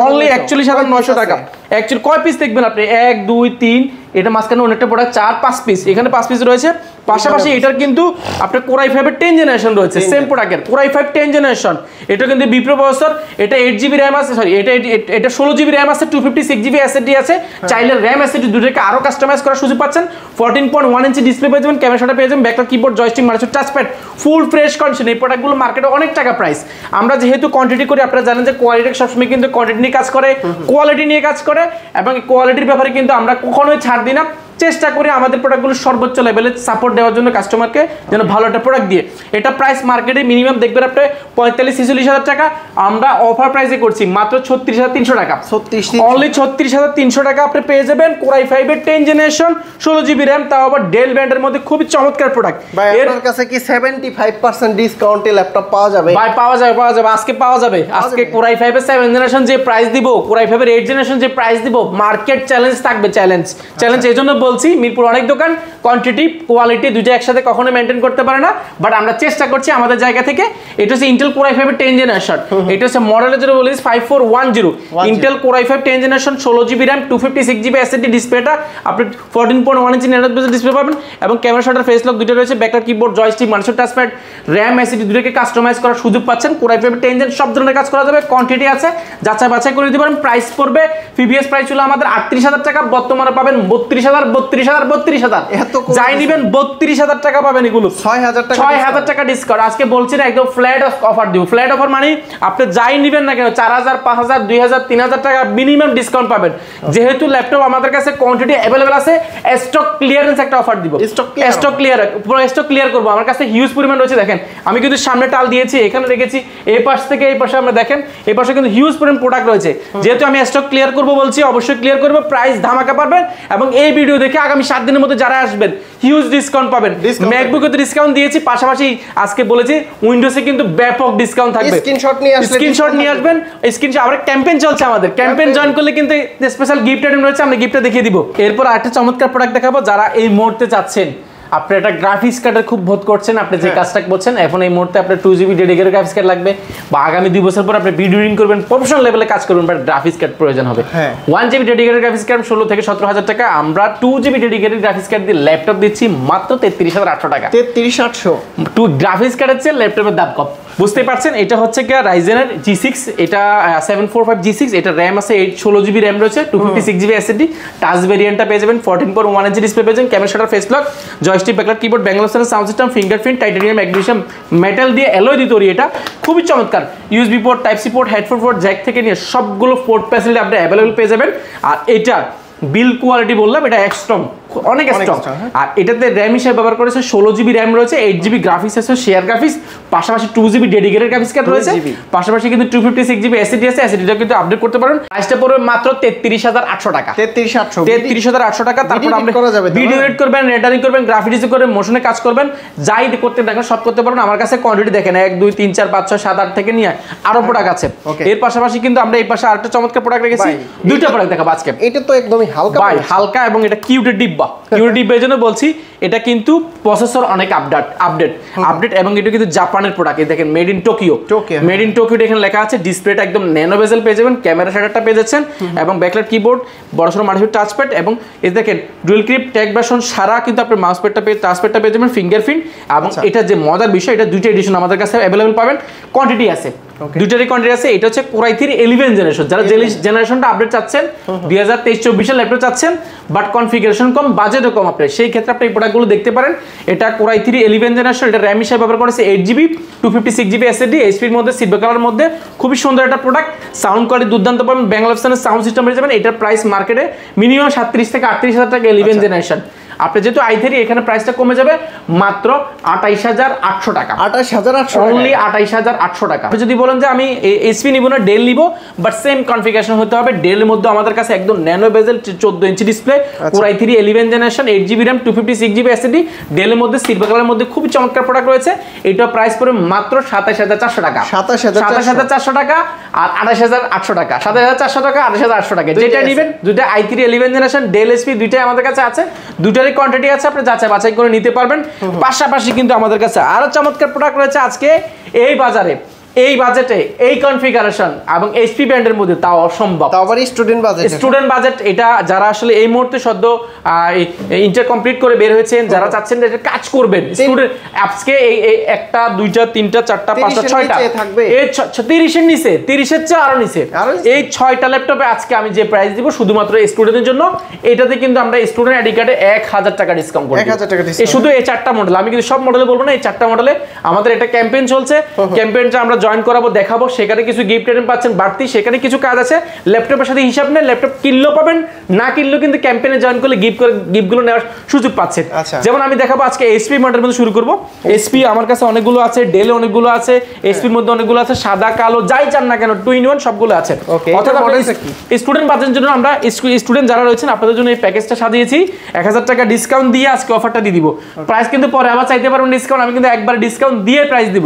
অনলি 41,900 টাকা। অ্যাকচুয়ালি কয় পিস দেখবেন আপনি? 1 2 3, এটা মাঝখানে অনেকটা প্রোডাক্ট 4-5 পিস, এখানে 5 পিস রয়েছে। পাশাপাশি এটার কিন্তু আপনার কোরাই 5 এর 10 জেনারেশন রয়েছে, সেম প্রোডাক্টের কোরাই 5 10 জেনারেশন। এটা কিন্তু বিপ্রো প্রসেসর, এটা 8GB RAM আছে, সরি এটা 16GB RAM আছে, 256GB SSD আছে। চাইলে RAM SSD দুটোকে আরো কাস্টমাইজ করার সুযোগ পাচ্ছেন। 14.1 ইঞ্চি ডিসপ্লে পেয়ে যাবেন, ক্যামেরাটা পেয়ে যাবেন, backlight keyboard, joystick, mouse, touchpad, full fresh condition. এই প্রোডাক্টগুলো মার্কেটে অনেক টাকা প্রাইস। আমরা যেহেতু কোয়ান্টিটি করি, আপনারা জানেন যে কোয়ালিটি সবসময় কিন্তু কোয়ান্টিটি নিয়ে কাজ করে, কোয়ালিটি নিয়ে কাজ করে, এবং কোয়ালিটির ব্যাপারে কিন্তু আমরা কখনোই ছাড় দিই না। চেষ্টা করি আমাদের প্রোডাক্টগুলো সর্বোচ্চ লেভেলে সাপোর্ট দেওয়ার জন্য কাস্টমারকে, যেন ভালো একটা প্রোডাক্ট দিয়ে। এটা প্রাইস মার্কেটে মিনিমাম দেখবেন আপনি 45-46 টাকা, আমরা অফার প্রাইসে করছি মাত্র 36,300 টাকা। অনলি 36,300 টাকা আপনি পেয়ে যাবেন কোরাই 5 এর 10 জেনারেশন 16GB RAM, তাও আবার ডেল ব্র্যান্ডের মধ্যে খুবই চমৎকার প্রোডাক্ট। এর কাছে কি 75% ডিসকাউন্টে ল্যাপটপ পাওয়া যাবে? ভাই পাওয়া যাবে, আজকে পাওয়া যাবে। আজকে কোরাই 5 এর 7 জেনারেশন যে প্রাইস দিব, কোরাই 5 এর 8 জেনারেশন যে প্রাইস দিব, মার্কেট চ্যালেঞ্জ থাকবে, চ্যালেঞ্জ এইজন্য বলছি। মিরপুর অনেক দোকান কোয়ান্টিটি কোয়ালিটি দুটো একসাথে কখনো মেইনটেইন করতে পারে না, বাট আমরা চেষ্টা করছি আমাদের জায়গা থেকে। এটা হচ্ছে ইন্টেল কোরাই 5 এর 10 জেনারেশন, এটা হচ্ছে মডেলের জন্য বলেছি 5410 Intel core i 5 10 generation 16GB RAM 256GB SSD। ডিসপ্লেটা আপনি 14.1 ইঞ্চি ন্যানো বেজেল ডিসপ্লে পাবেন, এবং ক্যামেরা শাটার ফেস লক দুটো রয়েছে, backlight keyboard, joystick, mouse, touchpad, RAM SSD দুটোকে কাস্টমাইজ করার সুযোগ পাচ্ছেন। কোরাই 5 10 জেন সব ধরনের কাজ করা যাবে, কোয়ান্টিটি আছে, যাচাই বাছাই করে দিতে পারেন। প্রাইস পড়বে, প্রিভিয়াস প্রাইস ছিল আমাদের 38,000 টাকা, বর্তমানে পাবেন 32,000 যাই নিবেন 32,000 টাকা পাবেন। এগুলো 6,000 টাকা ডিসকাউন্ট আজকে বলছি না, একদম ফ্ল্যাট অফার দিব। ফ্ল্যাট অফার মানে আপনি যাই নিবেন না কেন 4,000 5,000 2,000 3,000 টাকা মিনিমাম ডিসকাউন্ট পাবেন। যেহেতু ল্যাপটপ আমাদের কাছে কোয়ান্টিটি अवेलेबल আছে, স্টক ক্লিয়ারেন্স একটা অফার দিব। স্টক ক্লিয়ার করব, আমার কাছে হিউজ পরিমাণ রয়েছে। দেখেন আমি কিন্তু সামনে টাল দিয়েছি, এখানে রেখেছি, এই পাশ থেকে এই পাশে আমরা দেখেন, এই পাশে কিন্তু হিউজ পরিমাণ প্রোডাক্ট রয়েছে। যেহেতু আমি স্টক ক্লিয়ার করব বলছি, অবশ্যই ক্লিয়ার করব, প্রাইস ধামাকা পাবেন। এবং এই ভিডিও দেখে আগামী 7 দিনের মধ্যে যারা আসবেন হিউজ ডিসকাউন্ট পাবেন। ম্যাকবুকে তো ডিসকাউন্ট দিয়েছি, পাশাপাশি আজকে বলেছি উইন্ডোজে কিন্তু ব্যাপক ডিসকাউন্ট থাকবে। স্ক্রিনশট নিয়ে আসবেন। স্ক্রিনশট আমরা ক্যাম্পেইন চলছে, আমাদের ক্যাম্পেইন জয়েন করলে কিন্তু স্পেশাল গিফট আইটেম রয়েছে, আমরা গিফটটা দেখিয়ে দিব। এরপর আরেকটা চমৎকার প্রোডাক্ট দেখাবো। যারা এই মুহূর্তে চাচ্ছেন, আপনি একটা গ্রাফিক্স কার্ডের খুব বোধ করছেন, আপনি যে কাজটা করছেন এখন এই মুহূর্তে আপনার 2GB ডেডিকেটেড গ্রাফিক্স কার্ড লাগবে, বা আগামী 2 বছর পর আপনি ভিডিও এডিটিং করবেন, প্রফেশনাল লেভেলে কাজ করবেন, বাট গ্রাফিক্স কার্ড প্রয়োজন হবে। 1GB ডেডিকেটেড গ্রাফিক্স কার্ড 16 থেকে 17,000 টাকা, আমরা 2GB ডেডিকেটেড গ্রাফিক্স কার্ড দিয়ে ল্যাপটপ দিচ্ছি মাত্র 33,800 টাকা। 33,800 টু গ্রাফিক্স কার্ডের চেয়ে ল্যাপটপের দাম কম, বুঝতে পারছেন। এটা হচ্ছে কি রাইজেনের G6, এটা 745 G6, এটা RAM আছে 16GB RAM রয়েছে, 256GB SSD। টাচ ভেরিয়েন্টটা পেয়ে যাবেন, 14.1 ইঞ্চি ডিসপ্লে পেয়ে যাবেন, camera shutter face lock, joystick, backlight keyboard, Bangalore sound system, fingerprint, titanium, magnesium metal দিয়ে অ্যালয় দিয়ে তৈরি। এটা খুবই চমৎকার। USB port, type C port, headphone port, jack থেকে নিয়ে সবগুলো পোর্ট ফ্যাসিলিটি আপনি অ্যাভেলেবল পেয়ে যাবেন। আর এটা বিল কোয়ালিটি বললাম, এটা স্ট্রং, অনেক স্ট্রং। আর এটাতে র্যাম হিসেবে ব্যবহার করেছে 16GB র্যাম রয়েছে, 8GB গ্রাফিক্স আছে, শেয়ার গ্রাফিক্স, পাশাপাশি 2GB ডেডিকেটেড গ্রাফিক্স কার্ড রয়েছে, পাশাপাশি কিন্তু 256GB SSD আছে, SSDটা কিন্তু আপডেট করতে পারেন। প্রাইসটা পড়বে মাত্র 33,800 টাকা। 33,800 টাকা। তারপর আপনি ভিডিও এডিট করবেন, রেন্ডারিং করবেন, গ্রাফিক্স করবেন, মোশনে কাজ করবেন, যাই করতে দেখেন সব করতে পারবেন। আমার কাছে কোয়ান্টিটি দেখেন 1 2 3 4 5 6 7 8 থেকে নিয়ে আরো প্রোডাক্ট আছে। এর পাশাপাশি কিন্তু আমরা এই পাশে আরেকটা চমৎকার প্রোডাক্ট রেখেছি, দুইটা প্রোডাক্ট দেখাবো আজকে। এটা তো একদমই হালকা ভাই, হালকা, এবং এটা কিউটের ডিব্বা। কিউটের ডিব্বা এজন্য বলছি, এটা কিন্তু প্রসেসর অনেক আপডেট, এবং এটা কিন্তু জাপানের প্রোডাক্ট। এই দেখেন made in Tokyo, made in Tokyo এখানে লেখা আছে। ডিসপ্লেটা একদম ন্যানো বেজেল পেয়ে যাবেন, ক্যামেরা শাটারটা পেয়ে যাচ্ছেন, এবং ব্যাকলাইট কিবোর্ড, বড়সড় মাল্টিপ্যাড টাচপ্যাড, এবং এই দেখেন ডুয়াল ক্লিপ ট্যাগ ভার্সন সারা কিন্তু আপনি মাউস প্যাডটা পেয়ে টাচপ্যাডটা পেয়ে যাবেন, ফিঙ্গারপ্রিন্ট। এবং এটা যে মজার বিষয়, এটা দুইটা এডিশন আমাদের কাছে অ্যাভেলেবল পাবেন, কোয়ান্টিটি আছে, দুইটারই কোয়ান্টিটি আছে। এটা হচ্ছে কোরাই 3 11 জেনারেশন, যারা জেনারেশনটা আপডেট চাচ্ছেন, 2023-24 এর ল্যাপটপ চাচ্ছেন, বাট কনফিগারেশন কম, বাজেটও কম, আপনার সেই ক্ষেত্রে আপনি এই প্রোডাক্টগুলো দেখতে পারেন। এটা কোরাই 3 11 জেনারেশন, এটা র্যাম হিসেবে ব্যবহার করেছে 8GB 256GB SSD, এইচপির মধ্যে, সিলভার কালার মধ্যে, খুবই সুন্দর একটা প্রোডাক্ট। সাউন্ড কোয়ালিটি দুর্দান্ত পাবেন, ব্যাঙ্গালোর সাউন্ড সিস্টেম পেয়ে যাবেন। এটার প্রাইস মার্কেটে মিনিমাম 37 থেকে 38,000 টাকা 11 জেনারেশন। আপনি যেহেতু i3 এখানে প্রাইসটা কমে যাবে মাত্র 28800 টাকা। 28800 অনলি 28800 টাকা। আপনি যদি বলেন যে আমি এইচপি নিব না ডেল নিব, বাট সেম কনফিগারেশন হতে হবে। ডেলের মধ্যে আমাদের কাছে একদম nano bezel 14 inch display, Core i3 11 generation, 8GB RAM, 256GB SSD। ডেলের মধ্যে সিলভার কালারের মধ্যে খুবই চমৎকার প্রোডাক্ট রয়েছে। এটা প্রাইস পড়বে মাত্র 27400 টাকা। 27400 টাকা আর 28800 টাকা। 27400 টাকা 28800 টাকা। যেটা নেবেন, দুটো i3 11 জেনারেশন ডেল এসপি দুইটাই আমাদের কাছে আছে, দুটারই কোয়ান্টিটি আছে, আপনি যাচাই বাছাই করে নিতে পারবেন। পাশাপাশি কিন্তু আমাদের কাছে আরো চমৎকার প্রোডাক্ট রয়েছে আজকে এই বাজারে, এই বাজেটে, এই কনফিগারেশন এবং এইচপি ব্র্যান্ডের মধ্যে, তাও অসম্ভব। তাও আবার স্টুডেন্ট বাজেট। এটা যারা আসলে এই মুহূর্তে সদ্য ইন্টার কমপ্লিট করে বের হয়েছেন, যারা চাচ্ছেন যে কাজ করবেন, স্টুডেন্ট আজকে এই একটা দুইটা তিনটা চারটা পাঁচটা ছয়টা থাকবে, এই 30 এর নিচে, 30 এর চেয়ে আরো নিচে, এই 6টা ল্যাপটপে আজকে আমি যে প্রাইস দিব শুধুমাত্র স্টুডেন্টের জন্য, এটাতে কিন্তু আমরা স্টুডেন্ট আইডি কার্ডে 1000 টাকা ডিসকাউন্ট করব। 1000 টাকা ডিসকাউন্ট। এই শুধু এই 4টা মডেল, আমি কিন্তু সব মডেলে বলবো না, এই 4টা মডেলে আমাদের একটা ক্যাম্পেইন চলছে। ক্যাম্পেইনটা আমরা জয়েন করাবো, দেখাবো, সেখানে কিছু গিফট আইটেম পাচ্ছেন বাড়তি, সেখানে কিছু কাজ আছে। ল্যাপটপের সাথে হিসাব নেই, ল্যাপটপ কিনলেও পাবেন, না কিনলেও কিন্তু ক্যাম্পেইনে জয়েন করলে গিফটগুলো নেওয়ার সুযোগ পাচ্ছেন। যেমন আমি দেখাবো আজকে এইচপি মডেলের মধ্যে শুরু করব। এইচপি আমার কাছে অনেকগুলো আছে, ডেল অনেকগুলো আছে, এইচপির মধ্যে অনেকগুলো আছে, সাদা কালো যাই চান না কেন 2 in 1 সবগুলো আছে। অর্থাৎ স্টুডেন্ট বাজেটের জন্য আমরা স্টুডেন্ট যারা রয়েছেন আপনাদের জন্য এই প্যাকেজটা সাজিয়েছি। 1000 টাকা ডিসকাউন্ট দিয়ে আজকে অফারটা দিয়ে দিব। প্রাইস কিন্তু পরে আবার চাইতে পারবেন ডিসকাউন্ট, আমি কিন্তু একবার ডিসকাউন্ট দিয়ে প্রাইস দিব।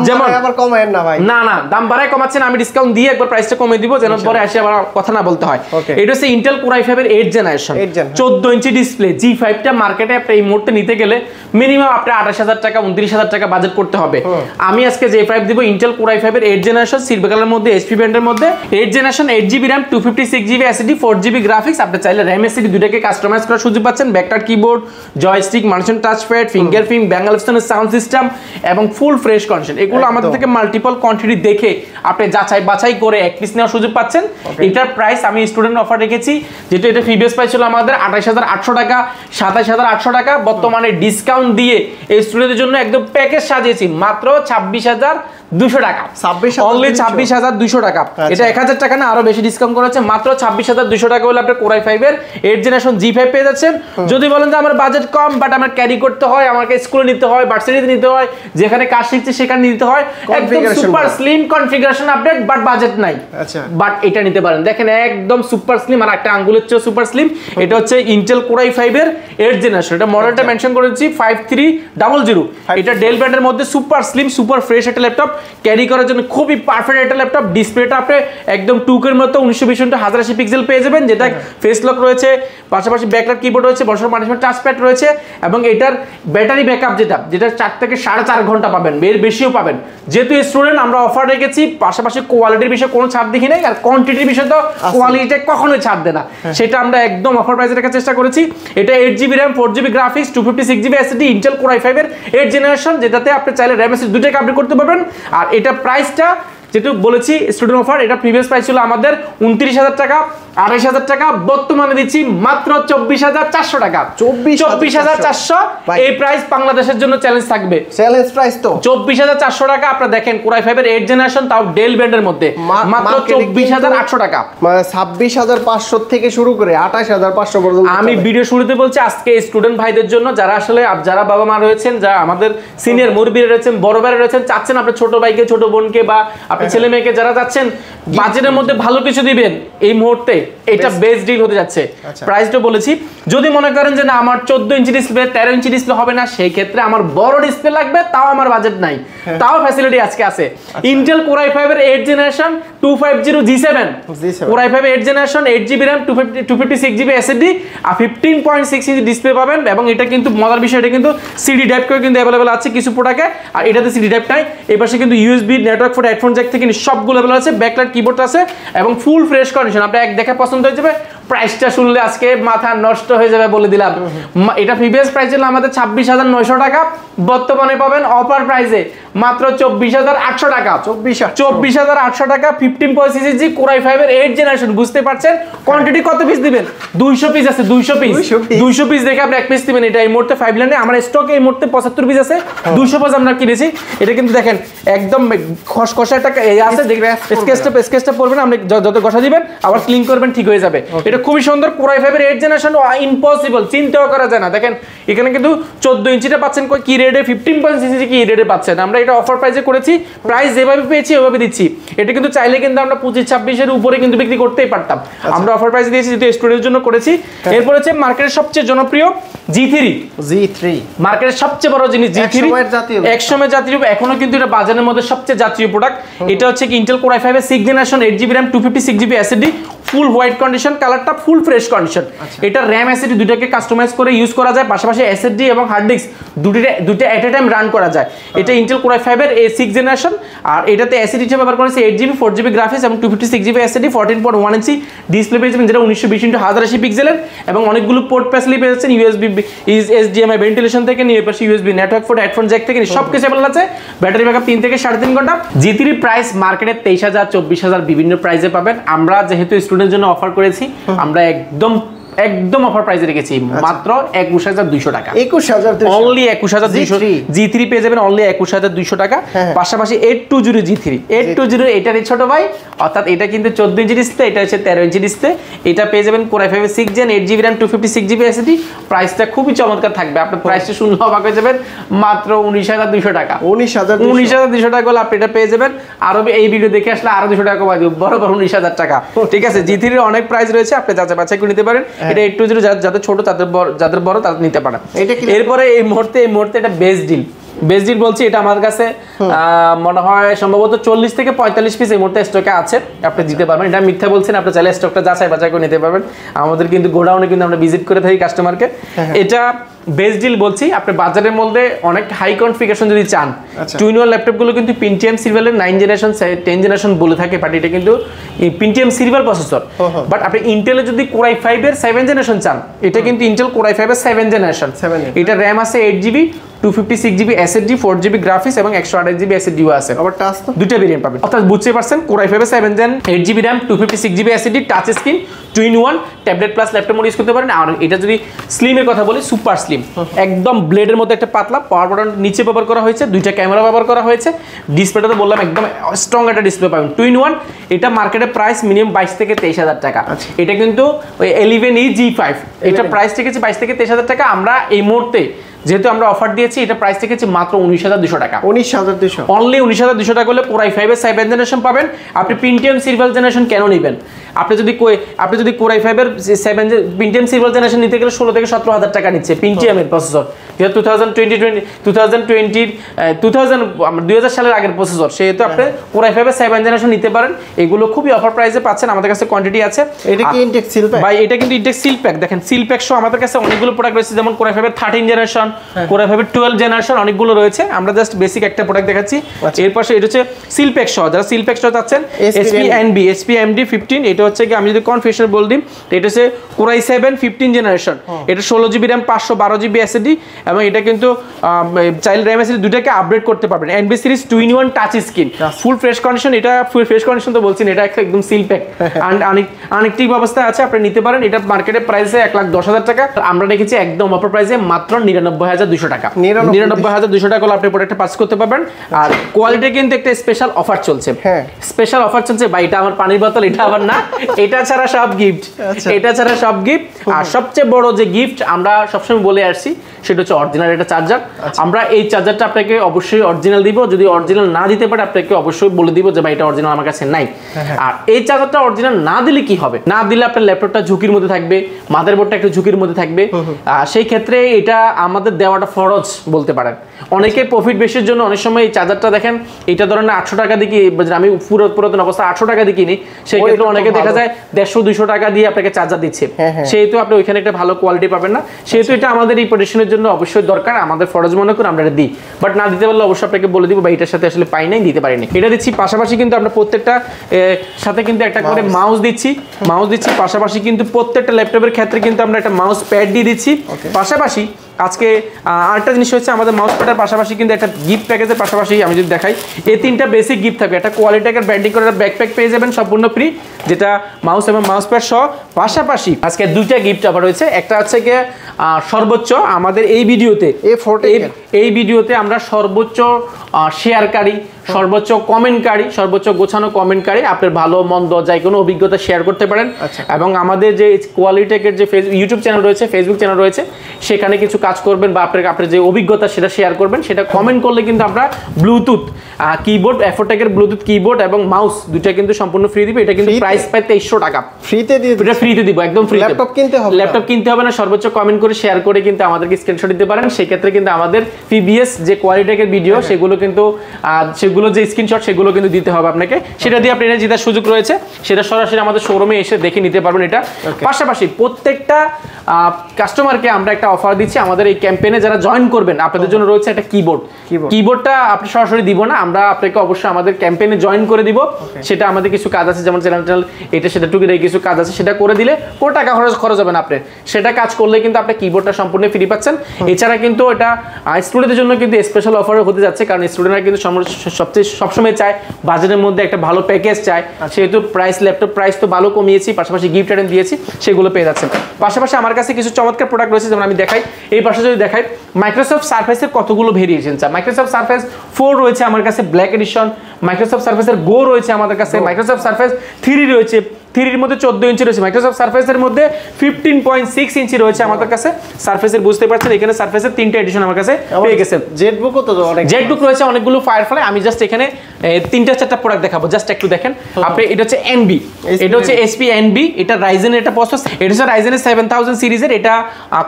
যেমন আবার কমায়েন না ভাই, না দাম বাড়ায় কমাচ্ছেন, আমি ডিসকাউন্ট দিয়ে একবার প্রাইসটা কমিয়ে দিব, যেন পরে আসে আবার কথা না বলতে হয়। এটা হচ্ছে ইন্টেল Core i5 এর 8 জেনারেশন 14 ইঞ্চি ডিসপ্লে। G5 টা মার্কেটে আপনি এই মুহূর্তে নিতে গেলে মিনিমাম আপনি 28000 টাকা 29000 টাকা বাজেট করতে হবে। আমি আজকে J5 দিব ইন্টেল Core i5 এর 8 জেনারেশন সিলভার কালারের মধ্যে, এইচপি ব্র্যান্ডের মধ্যে, 8 generation, 8GB RAM, 256GB SSD, 4GB graphics. আপনি চাইলে RAM SSD দুটোকে কাস্টমাইজ করার সুযোগ পাচ্ছেন। ব্যাকটার keyboard, joystick, mountain touchpad, fingerprint, ব্যাঙ্গালস্টনের সাউন্ড সিস্টেম এবং ফুল ফ্রেশ কন্ডিশন। এগুলো আমাদের থেকে মাল্টিপল কোয়ান্টিটি দেখে আপনি যাচাই বাছাই করে এক পিস নেওয়ার সুযোগ পাচ্ছেন। এটার প্রাইস আমি স্টুডেন্ট অফার রেখেছি, যেটা এটা প্রিভিয়াস প্রাইস ছিল আমাদের 28800 টাকা, 27800 টাকা। বর্তমানে ডিসকাউন্ট দিয়ে এই স্টুডেন্টদের জন্য একদম প্যাকেজ সাজিয়েছি মাত্র 26200 টাকা। অনলি 26200 টাকা। এটা 1000 টাকা না, আরো বেশি ডিসকাউন্ট করা হচ্ছে। মাত্র 26200 টাকা হলে আপনি Core i5 এর 8 জেনারেশন G5 পেয়ে যাচ্ছেন। যদি বলেন যে আমার বাজেট কম বাট আমার ক্যারি করতে হয়, আমাকে স্কুলে নিতে হয়, ভার্সিটিতে নিতে হয়, যেখানে কাজ শিখছে সেখানে নিতে হয়, একদম super slim configuration update but budget নাই, বাট এটা নিতে পারেন। দেখেন একদম সুপার স্লিম, আর একটা আঙ্গুলের চেয়ে সুপার স্লিম। এটা হচ্ছে ইন্টেল Core i5 এর 8 জেনারেশন। এটা মডেলটা মেনশন করেছি 5300। এটা ডেল ব্র্যান্ডের মধ্যে সুপার স্লিম সুপার ফ্রেশ একটা ল্যাপটপ, ক্যারি করার জন্য খুবই পারফেক্ট একটা ল্যাপটপ। ডিসপ্লেটা আপনি একদম 2K এর মতো 1920x1080 পিক্সেল পেয়ে যাবেন, যেটা ফেস লক রয়েছে, পাশাপাশি ব্যাকলাইট কিবোর্ড রয়েছে, বর্ষার ম্যানেজমেন্ট টাচপ্যাড রয়েছে, এবং এটার ব্যাটারি ব্যাকআপ যেটা 4 থেকে 4.5 ঘন্টা পাবেন, এর বেশিও পাবেন। যেহেতু স্টুডেন্ট আমরা অফার রেখেছি, পাশাপাশি কোয়ালিটির বিষয়ে কোনো ছাড় দেখি নাই, আর কোয়ান্টিটির বিষয়ে তো কোয়ালিটিতে কখনোই ছাড় দেয় না, সেটা আমরা একদম অফার প্রাইসে রাখার চেষ্টা করেছি। এটা 8GB RAM, 4GB graphics, 256GB SSD, Intel Core i5 এর 8 জেনারেশন, যেটাতে আপনি চাইলে RAM SSD দুটোকে আপডেট করতে পারবেন। আর এটা প্রাইসটা যেটা বলেছি স্টুডেন্ট অফার, এটা প্রিভিয়াস প্রাইস ছিল আমাদের 29000 টাকা, 28000 টাকা, বর্তমানে দিচ্ছি মাত্র 24400 টাকা। 24400 এই প্রাইস বাংলাদেশের জন্য চ্যালেঞ্জ থাকবে। চ্যালেঞ্জ প্রাইস তো 24400 টাকা। আপনারা দেখেন Core i5 এর 8 জেনারেশন, তাও ডেল ব্র্যান্ডের মধ্যে মাত্র 24800 টাকা। মানে 26500 থেকে শুরু করে 28500 পর্যন্ত। আমি ভিডিও শুরুতে বলছি আজকে স্টুডেন্ট ভাইদের জন্য, যারা আসলে যারা বাবা মা রয়েছেন, যারা আমাদের সিনিয়র মুরব্বিরা রয়েছেন, বড় ভাইরা রয়েছেন, চাচ্ছেন আপনার ছোট ভাইকে, ছোট বোনকে বা আপনি ছেলে মেয়েকে যারা যাচ্ছেন বাজেটের মধ্যে ভালো কিছু দিবেন এই মুহূর্তে, এটা বেস্ট ডিল হতে যাচ্ছে। প্রাইসটা বলেছি, যদি মনে করেন যে না আমার 14 ইঞ্চি ডিসপ্লে 13 ইঞ্চি ডিসপ্লে হবে না, সেই ক্ষেত্রে আমার বড় ডিসপ্লে লাগবে, তাও আমার বাজেট নাই, তাও ফ্যাসিলিটি আজকে আছে। ইন্টেল Core i5 এর 8 generation 250G7 Core i5 8 generation, 8GB RAM, 256GB SSD, আর 15.6 ইঞ্চি ডিসপ্লে পাবেন। এবং এটা কিন্তু মজার বিষয়, এটা কিন্তু সিডি টাইপ করে কিন্তু অ্যাভেলেবল আছে কিছু প্রোডাক্টে, আর এটাতে সিডি টাইপ নাই। এই পাশে কিন্তু USB network four headphone Jack থেকে সবগুলো অ্যাভেলেবল আছে, ব্যাকলাইট কিবোর্ড আছে এবং ফুল ফ্রেশ কন্ডিশন। আপনি এক দেখে পছন্দ হয়ে যাবে। প্রাইসটা শুনলে আজকে মাথা নষ্ট হয়ে যাবে বলে দিলাম। এটা প্রিভিয়াস প্রাইস ছিল আমাদের 26900 টাকা, বর্তমানে পাবেন অফার প্রাইসে মাত্র 24800 টাকা। 24800 টাকা 15.6 জি কোরাই 5 এর 8 জেনারেশন। বুঝতে পারছেন কোয়ান্টিটি কত পিস দিবেন? 200 পিস আছে, 200 পিস দেখে আপনি এক পিস দিবেন। এটা এই মুহূর্তে 5 লাইনে আমার স্টকে এই মুহূর্তে 75 পিস আছে, 200 পিস আমরা কিনেছি। এটা কিন্তু দেখেন একদম খসখসা একটা আছে, স্কেচটা পড়বেন, আপনি যত ঘষা দিবেন আবার ক্লিন করবেন ঠিক হয়ে যাবে। এটা খুবই সুন্দর কোরাই 5 এর 8 জেনারেশন, ইম্পসিবল, চিন্তাও করা যায় না। দেখেন এখানে কিন্তু 14 ইঞ্চিটা পাচ্ছেন কি রেটে, 15.6 কি রেটে পাচ্ছেন। আমরা এটা অফার প্রাইসে করেছি, প্রাইস যেভাবে পেয়েছি ওভাবে দিচ্ছি। এটা কিন্তু চাইলে কিন্তু আমরা 25-26 এর উপরে কিন্তু বিক্রি করতেই পারতাম, আমরা অফার প্রাইসে দিয়েছি যেহেতু স্টুডেন্টের জন্য করেছি। এরপর হচ্ছে মার্কেটের সবচেয়ে জনপ্রিয় G3, মার্কেটের সবচেয়ে বড় জিনিস G3, একসময় জাতীয়, এখনো কিন্তু এটা বাজারের মধ্যে সবচেয়ে জাতীয় প্রোডাক্ট। এটা হচ্ছে কি ইন্টেল কোর i5 এর 6 generation, 8GB RAM, 256GB SSD, ফুল হোয়াইট কন্ডিশন, কালারটা ফুল ফ্রেশ কন্ডিশন। এটা RAM SSD দুটাকে কাস্টমাইজ করে ইউজ করা যায়, পাশাপাশি SSD এবং হার্ড ডিস্ক দুটো এট এ টাইম রান করা যায়। এটা ইন্টেল কোর i5 এর 6 জেনারেশন, আর এটাতে SSD হিসেবে ব্যবহার করেছে 8GB 4GB গ্রাফিক্স এবং 256GB SSD, 14.1 ইঞ্চি ডিসপ্লে পেয়ে যাবেন, যেটা 1920x1080 পিক্সেলের, এবং অনেকগুলো পোর্ট ফ্যাসিলিটি পেয়ে যাচ্ছেন, USB, HDMI ভেন্টিলেশন থেকে নিয়ে পাশে USB network port, headphone Jack থেকে নিয়ে সবকিছু अवेलेबल আছে। ব্যাটারি ব্যাকআপ 3 থেকে 3.5 ঘন্টা। G3 প্রাইস মার্কেটে 23000 24000 বিভিন্ন প্রাইসে পাবেন। আমরা যেহেতু স্টুডেন্টের জন্য অফার করেছি, আমরা একদম অফার প্রাইসে রেখেছি মাত্র 21200 টাকা। 21200 অনলি 21200 G3 পেয়ে যাবেন অনলি 21200 টাকা। পাশাপাশি 820 G3, 820 এটারই ছোট ভাই, অর্থাৎ এটা কিন্তু 14 ইঞ্চি ডিসপ্লে, এটা হচ্ছে 13 ইঞ্চি ডিসপ্লে। এটা পেয়ে যাবেন কোর i5 এর 6 gen, 8GB RAM, 256GB SSD। প্রাইসটা খুবই চমৎকার থাকবে, আপনার প্রাইসটা শুনলে অবাক হয়ে যাবেন, মাত্র 19200 টাকা। 19200 টাকা হলে আপনি এটা পেয়ে যাবেন। আরো এই ভিডিও দেখে আসলে আরো 200 টাকা কমাই দিব, বরাবর 19000 টাকা। ঠিক আছে, G3 এর অনেক প্রাইস রয়েছে, আপনি যাচাই বাছাই করে নিতে পারেন। এটা 820 যাদের ছোট যাদের বড় তারা নিতে পারেন। এরপরে এই মুহূর্তে এটা বেস্ট ডিল বলছি, এটা আমার কাছে মনে হয় সম্ভবত 40 থেকে 45 পিস এই মুহূর্তে স্টকে আছে, আপনি দিতে পারবেন। এটা মিথ্যা বলছেন, আপনি চাইলে স্টকটা যাচাই বাছাই করে নিতে পারবেন। আমাদের কিন্তু গোডাউনে কিন্তু আমরা ভিজিট করে থাকি কাস্টমারকে। এটা বেস্ট ডিল বলছি, আপনি বাজারের মধ্যে অনেক হাই কনফিগারেশন যদি চান, টুইন-ওয়াল ল্যাপটপগুলো কিন্তু Pentium সিরিয়ালের 9 জেনারেশন 10 জেনারেশন বলে থাকে, বাট এটা কিন্তু Pentium সিরিয়াল প্রসেসর। বাট আপনি ইন্টেলে যদি কোর i5 এর 7 জেনারেশন চান, এটা কিন্তু ইন্টেল কোর i5 এর 7 জেনারেশন। এটা RAM আছে 8GB, 256GB SSD, 4GB graphics এবং 128GB SSD আছে। আবার টাচ তো দুটো ভেরিয়েন্ট পাবেন, অর্থাৎ বুঝতে পারছেন কোর i5 এর 7 gen, 8GB RAM, 256GB SSD, touch screen, two in one, tablet plus laptop mode use করতে পারেন। আর এটা যদি স্লিমের কথা বলি, সুপার স্লিম, একদম ব্লেডের মধ্যে একটা পাতলা, পাওয়ার বাটন নিচে ব্যবহার করা হয়েছে, দুইটা ক্যামেরা ব্যবহার করা হয়েছে। ডিসপ্লেটা তো বললাম একদম স্ট্রং একটা ডিসপ্লে পাবেন। টুইন-ওয়ান, এটা মার্কেটে প্রাইস মিনিমাম 22 থেকে 23000 টাকা। এটা কিন্তু ওই 11E G5, এটা প্রাইস রেখেছি 22 থেকে 23000 টাকা। আমরা এই মুহূর্তে যেহেতু আমরা অফার দিয়েছি, এটা প্রাইস রেখেছি মাত্র 19200 টাকা। 19200 অনলি 19200 টাকা হলে কোর i5 এর 7 জেনারেশন পাবেন। আপনি Pentium সিরিয়াল জেনারেশন কেন নেবেন? আপনি যদি কোর i5 এর 7 Pentium সিরিয়াল জেনারেশন নিতে গেলে 16 থেকে 17000 টাকা নিচ্ছে Pentium এর প্রসেসর, যেহেতু 2000 সালের আগের প্রসেসর, সেহেতু আপনি কোর i5 এর 7 জেনারেশন নিতে পারেন। এগুলো খুবই অফার প্রাইসে পাচ্ছেন, আমাদের কাছে কোয়ান্টিটি আছে। এটা কি ইনটেক সিল প্যাক ভাই? এটা কিন্তু ইনটেক সিল প্যাক। দেখেন সিল প্যাক সহ আমাদের কাছে অনেকগুলো প্রোডাক্ট রয়েছে, যেমন কোর i5 এর 13 জেনারেশন, কোর i5 এর 12 জেনারেশন, অনেকগুলো রয়েছে। আমরা জাস্ট বেসিক একটা প্রোডাক্ট দেখাচ্ছি। এর পাশে এটা হচ্ছে সিল প্যাক সহ, যারা সিল প্যাক সহ চাচ্ছেন, SP MD 15, এটা হচ্ছে কি আমি যদি কনফিগারেশন বল দিই, এটা হচ্ছে কোর i7 15 জেনারেশন, এটা 16GB RAM, 512GB SSD, এবং এটা কিন্তু চাইল্ড RAM SSD দুটাকে আপডেট করতে পারবেন। NB series twin-one touch screen, full fresh condition. এটা ফুল ফ্রেশ কন্ডিশন তো বলছেন, এটা একদম সিল প্যাক, আনএক্টিভ অবস্থায় আছে, আপনি নিতে পারেন। এটা মার্কেটে প্রাইসে 1,10,000 টাকা, আমরা রেখেছি একদম অফার প্রাইসে মাত্র 99200 টাকা। 99200 টাকা হলে আপনি প্রোডাক্টটা পাস করতে পারবেন। আর কোয়ালিটি কিন্তু একটা স্পেশাল অফার চলছে, স্পেশাল অফার চলছে ভাই। এটা আমার পানির বোতল, এটা আবার না, এটা ছাড়া সব গিফট, এটা ছাড়া সব গিফট। আর সবচেয়ে বড় যে গিফট আমরা সবসময় বলে আসছি, সেটা হচ্ছে অরিজিনাল একটা চার্জার। আমরা এই চার্জারটা আপনাকে অবশ্যই অরিজিনাল দিব, যদি অরিজিনাল না দিতে পারে আপনাকে অবশ্যই বলে দিব যে ভাই এটা অরিজিনাল আমার কাছে নাই। আর এই চার্জারটা অরিজিনাল না দিলে কি হবে? না দিলে আপনার ল্যাপটপটা ঝুঁকির মধ্যে থাকবে, মাদারবোর্ডটা একটু ঝুঁকির মধ্যে থাকবে। সেই ক্ষেত্রে এটা আমাদের দেওয়াটা ফরজ বলতে পারেন। অনেকে প্রফিট বেশির জন্য অনেক সময় এই চার্জারটা দেখেন, এটা ধরেন 800 টাকা দিয়ে, আমি পুরাতন অবস্থা 800 টাকা দিয়ে কিনি, সেই ক্ষেত্রে অনেকে দেখা যায় 150-200 টাকা দিয়ে আপনাকে চার্জার দিচ্ছে, সেহেতু আপনি ওইখানে একটা ভালো কোয়ালিটি পাবেন না। সেহেতু এটা আমাদের এই প্রোডাকশনের জন্য অবশ্যই দরকার, আমাদের ফরজ মনে করে আমরা এটা দিই। বাট না দিতে পারলে অবশ্যই আপনাকে বলে দিব, বা এটার সাথে আসলে পাই নাই, দিতে পারিনি। এটা দিচ্ছি, পাশাপাশি কিন্তু আমরা প্রত্যেকটা সাথে কিন্তু একটা করে মাউস দিচ্ছি, পাশাপাশি কিন্তু প্রত্যেকটা ল্যাপটপের ক্ষেত্রে কিন্তু আমরা একটা মাউস প্যাড দিয়ে দিচ্ছি। পাশাপাশি আজকে আরেকটা জিনিস হচ্ছে আমাদের মাউস প্যাডের পাশাপাশি কিন্তু একটা গিফট প্যাকেজের পাশাপাশি আমি যদি দেখাই এই 3টা বেসিক গিফট থাকবে। একটা কোয়ালিটির ব্র্যান্ডিং করে ব্যাকপ্যাক পেয়ে যাবেন সম্পূর্ণ ফ্রি, যেটা মাউস এবং মাউস প্যাড সহ। পাশাপাশি আজকে 2টা গিফট অফার রয়েছে। একটা হচ্ছে গিয়ে সর্বোচ্চ আমাদের এই ভিডিওতে আমরা সর্বোচ্চ শেয়ারকারী, সর্বোচ্চ কমেন্টকারী, সর্বোচ্চ গোছানো কমেন্টকারী, আপনার ভালো মন্দ যাই কোনো অভিজ্ঞতা শেয়ার করতে পারেন। এবং আমাদের যে কোয়ালিটেকের যে ইউটিউব চ্যানেল রয়েছে, ফেসবুক চ্যানেল রয়েছে, সেখানে কিছু কাজ করবেন বা আপনার যে অভিজ্ঞতা সেটা শেয়ার করবেন, সেটা কমেন্ট করলে কিন্তু আমরা ব্লুটুথ কিবোর্ড, অ্যাফোটেকের ব্লুটুথ কিবোর্ড এবং মাউস দুইটা কিন্তু সম্পূর্ণ ফ্রি দিব। এটা কিন্তু প্রাইস পায় 2300 টাকা। ফ্রিতে দিব, একদম ফ্রি। ল্যাপটপ কিনতে হবে না, সর্বোচ্চ কমেন্ট করে শেয়ার করে কিন্তু আমাদেরকে স্ক্রিনশট দিতে পারেন। সেই ক্ষেত্রে কিন্তু আমাদের প্রিভিয়াস যে কোয়ালিটেকের ভিডিও সেগুলো কিন্তু সেগুলো যে স্ক্রিনশট সেগুলো কিন্তু দিতে হবে আপনাকে। সেটা দিয়ে আপনি এটা জেতার সুযোগ রয়েছে, সেটা সরাসরি আমাদের শোরুমে এসে দেখে নিতে পারবেন এটা। পাশাপাশি প্রত্যেকটা কাস্টমারকে আমরা একটা অফার দিচ্ছি আমাদের এই ক্যাম্পেইনে যারা জয়েন করবেন, আপনাদের জন্য রয়েছে একটা কিবোর্ডটা আপনি সরাসরি দিব না, আমরা আপনাকে অবশ্যই আমাদের ক্যাম্পেইনে জয়েন করে দিব। সেটা আমাদের কিছু কাজ আছে, যেমন চ্যানেল এটা সেটা টুকিটাকি কিছু কাজ আছে, সেটা করে দিলে কোনো টাকা খরচ হবে না আপনার। সেটা কাজ করলে কিন্তু আপনি কিবোর্ডটা সম্পূর্ণ ফ্রি পাচ্ছেন। এছাড়া কিন্তু এটা স্টুডেন্টদের জন্য কিন্তু স্পেশাল অফার হতে যাচ্ছে, কারণ স্টুডেন্টরা কিন্তু সবসময় চায় বাজেটের মধ্যে একটা ভালো প্যাকেজ চায়, সেহেতু ল্যাপটপ প্রাইস তো ভালো কমিয়েছি, পাশাপাশি গিফট আইটেম দিয়েছি, সেগুলো পেয়ে যাচ্ছেন। পাশাপাশি আমার কাছে কিছু চমৎকার প্রোডাক্ট রয়েছে, যেমন আমি দেখাই এই পাশে যদি দেখাই মাইক্রোসফট সারফেসের কতগুলো ভেরিয়েশন চাই। মাইক্রোসফট সারফেস 4 রয়েছে আমার কাছে, ব্ল্যাক এডিশন। মাইক্রোসফট সারফেসের গো রয়েছে আমাদের কাছে, মাইক্রোসফট সারফেস 3 রয়েছে, 3 মধ্যে 14 ইঞ্চি রয়েছে। মাইক্রোসফট সারফেসের মধ্যে 15.6 ইঞ্চি রয়েছে আমাদের কাছে। সারফেসের বুঝতে পারছেন এখানে সারফেসের 3টা এডিশন আমার কাছে পেয়ে গেছেন। জেটবুকও তো অনেক, জেটবুক রয়েছে অনেকগুলো ফায়ারফ্লাই। আমি জাস্ট এখানে 3টা-4টা প্রোডাক্ট দেখাবো, জাস্ট একটু দেখেন আপনি। এটা হচ্ছে এনবি, এটা হচ্ছে এসপি এনবি, এটা রাইজেনের এটা প্রসেস, এটা হচ্ছে রাইজেনের 7000 সিরিজের। এটা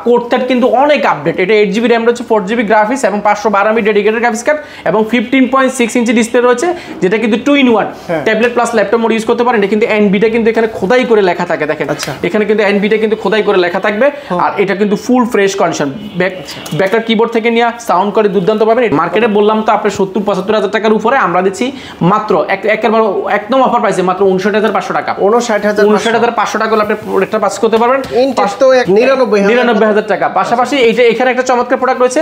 কোডটার কিন্তু অনেক আপডেট। এটা 8GB র্যাম রয়েছে, 4GB গ্রাফিক্স এবং 512 MB ডেডিকেটেড গ্রাফিক্স কার্ড এবং 15.6 ইঞ্চি ডিসপ্লে রয়েছে, যেটা কিন্তু 2-in-1 tablet plus laptop mode use করতে পারেন। এটা কিন্তু এনবিটা কিন্তু এখানে খোদাই করে লেখা থাকে, দেখেন এখানে কিন্তু এনবিটা কিন্তু খোদাই করে লেখা থাকবে। আর এটা কিন্তু ফুল ফ্রেশ কন্ডিশন, ব্যাকটার কিবোর্ড থেকে নিয়ে সাউন্ড করে দুর্দান্ত পাবেন। মার্কেটে বললাম তো আপনি 70-75 হাজার টাকার উপরে, আমরা দিচ্ছি মাত্র একেবারে একদম অফার প্রাইসে মাত্র 59,500 টাকা। 59,500 টাকা আপনি প্রোডাক্টটা পাস করতে পারবেন, 99,000 টাকা। পাশাপাশি এইটা এখানে একটা চমৎকার প্রোডাক্ট রয়েছে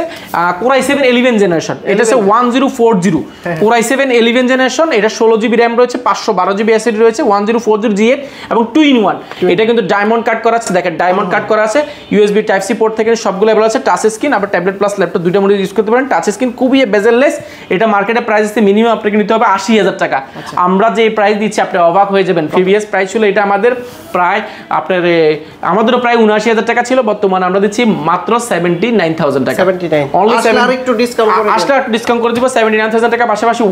Core i7 11 জেনারেশন, এটা হচ্ছে 1040 Core i7 11 জেনারেশন। এটা 16GB র্যাম রয়েছে, 512GB এসএসডি রয়েছে, 1040G8 এবং 2-in-1। এটা কিন্তু ডায়মন্ড কাট করা আছে, দেখেন ডায়মন্ড কাট করা আছে। ইউএসবি টাইপ সি পোর্ট থেকে সবগুলো अवेलेबल আছে। টাচ স্ক্রিন, আবার ট্যাবলেট প্লাস ল্যাপটপ দুইটা মোডে ইউজ করতে পারেন। টাচ স্ক্রিন খুবই বেজেললেস। এটা মার্কেটে প্রাইস আছে মিনিমাম আপনাকে নিতে হবে 80,000 টাকা। আমরা যে প্রাইস দিচ্ছি আপনি অবাক হয়ে যাবেন। প্রিভিয়াস প্রাইস ছিল এটা আমাদের প্রায় আমাদেরও প্রায় 79,000 টাকা ছিল, বর্তমানে আমরা দিচ্ছি মাত্র 79,000 টাকা। আসলে একটু ডিসকাউন্ট করে দিব 79,000 টাকা। পাশাপাশি